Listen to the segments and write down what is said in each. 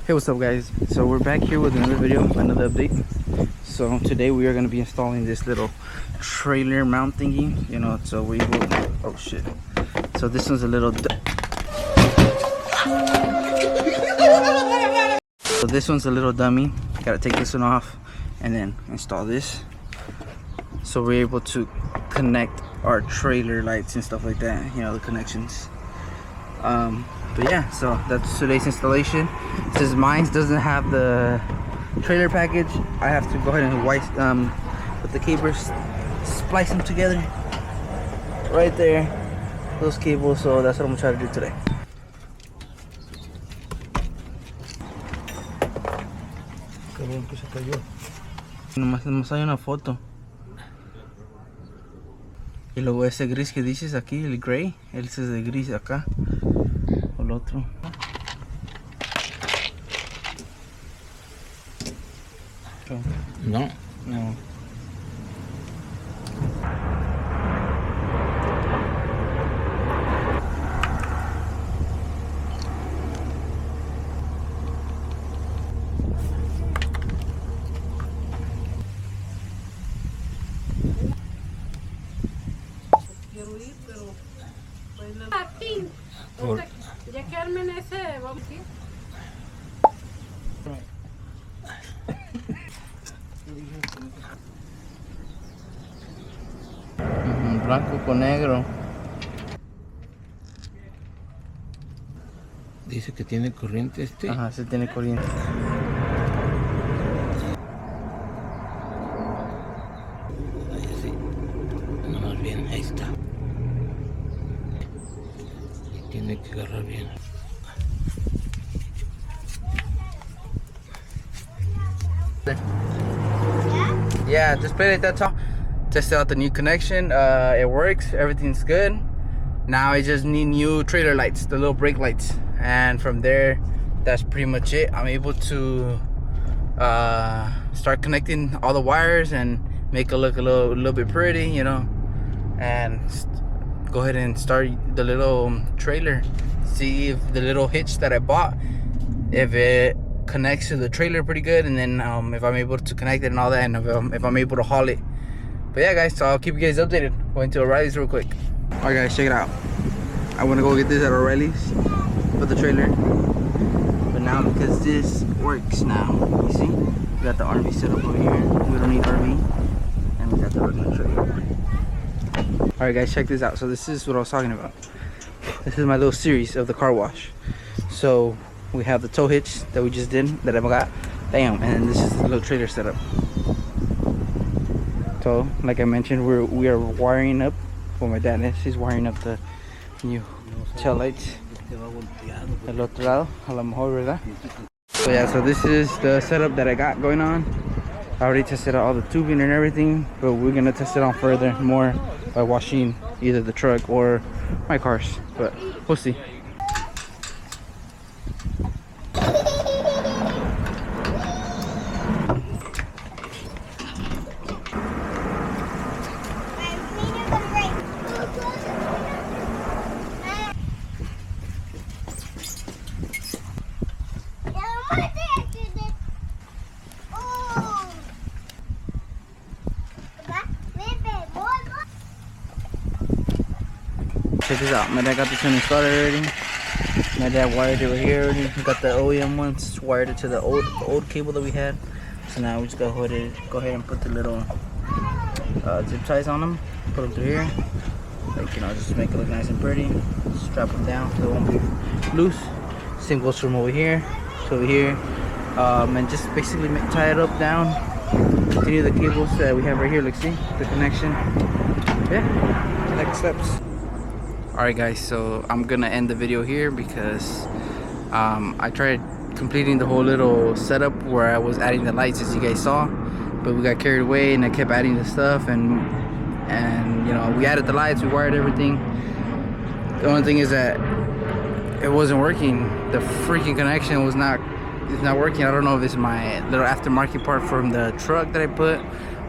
Hey, what's up guys? So we're back here with another video, another update. So today we are going to be installing this little trailer mount thingy, you know, so we will, oh shit. So this one's a little so this one's a little dummy. Gotta take this one off and then install this, so we're able to connect our trailer lights and stuff like that, you know, the connections. But yeah, so that's today's installation. Since mine doesn't have the trailer package, I have to go ahead and with the cables, splice them together right there, those cables. So that's what I'm gonna try to do today. Nomás hay una foto. Y luego ese gris que dices aquí, el gray, ese es de gris acá. O el otro. No. No. Quiero ir, pero aquí, ya que armen ese, vamos a ir. Blanco con negro. Dice que tiene corriente este. Ajá, sí tiene corriente. Ahí sí. Nomás bien, ahí está. Y tiene que agarrar bien. Yeah, just put it, that's all. Tested out the new connection. It works, everything's good. Now I just need new trailer lights, the little brake lights, and from there that's pretty much it. I'm able to start connecting all the wires and make it look a little bit pretty, you know, and go ahead and start the little trailer. See if the little hitch that I bought, if it connects to the trailer pretty good, and then if I'm able to connect it and all that, and if I'm able to haul it. But yeah guys, so I'll keep you guys updated. Going to O'Reilly's real quick. Alright guys, check it out. I want to go get this at O'Reilly's for the trailer. But now because this works now, you see? We got the RV set up over here. We don't need RV. And we got the regular trailer. Alright guys, check this out. So this is what I was talking about. This is my little series of the car wash. So we have the tow hitch that we just did, that I got. Bam, and this is the little trailer setup. So, like I mentioned, we are wiring up. Well, my dad is. He's wiring up the new tail lights. El otro lado, a lo mejor, ¿verdad? So yeah, so this is the setup that I got going on. I already tested out all the tubing and everything, but we're gonna test it on further more by washing either the truck or my cars. But we'll see. Check this out. My dad got this one started already. My dad wired it right here already. We got the OEM ones, wired it to the old cable that we had. So now we just go ahead and put the little zip ties on them. Put them through here. Like, you know, just make it look nice and pretty. Strap them down so they won't be loose. Same goes from over here to over here. And just basically tie it up down. Continue the cables that we have right here. Like, see the connection. Yeah, next steps. Alright guys, so I'm gonna end the video here because I tried completing the whole little setup where I was adding the lights, as you guys saw, but we got carried away and I kept adding the stuff, and you know, we added the lights, we wired everything. The only thing is that it wasn't working. The freaking connection it's not working. I don't know if it's my little aftermarket part from the truck that I put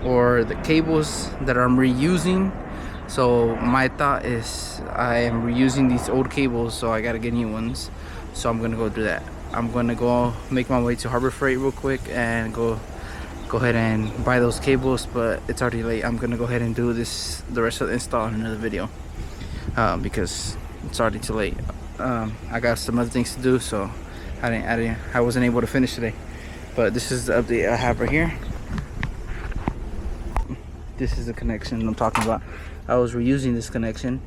or the cables that I'm reusing. So my thought is I am reusing these old cables, so I gotta get new ones. So I'm gonna go do that. I'm gonna go make my way to Harbor Freight real quick and go ahead and buy those cables, but it's already late. I'm gonna go ahead and do the rest of the install in another video because it's already too late. I got some other things to do, so I wasn't able to finish today. But this is the update I have right here. This is the connection I'm talking about. I was reusing this connection,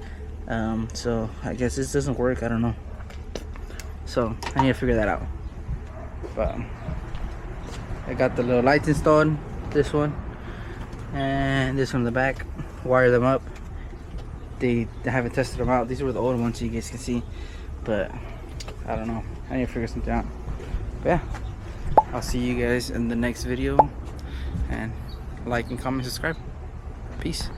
so I guess this doesn't work. I don't know, so I need to figure that out. But I got the little lights installed, this one and this one in the back. Wire them up. They haven't tested them out. These were the old ones, so you guys can see, but I don't know. I need to figure something out. But yeah, I'll see you guys in the next video, and like and comment, subscribe. Peace.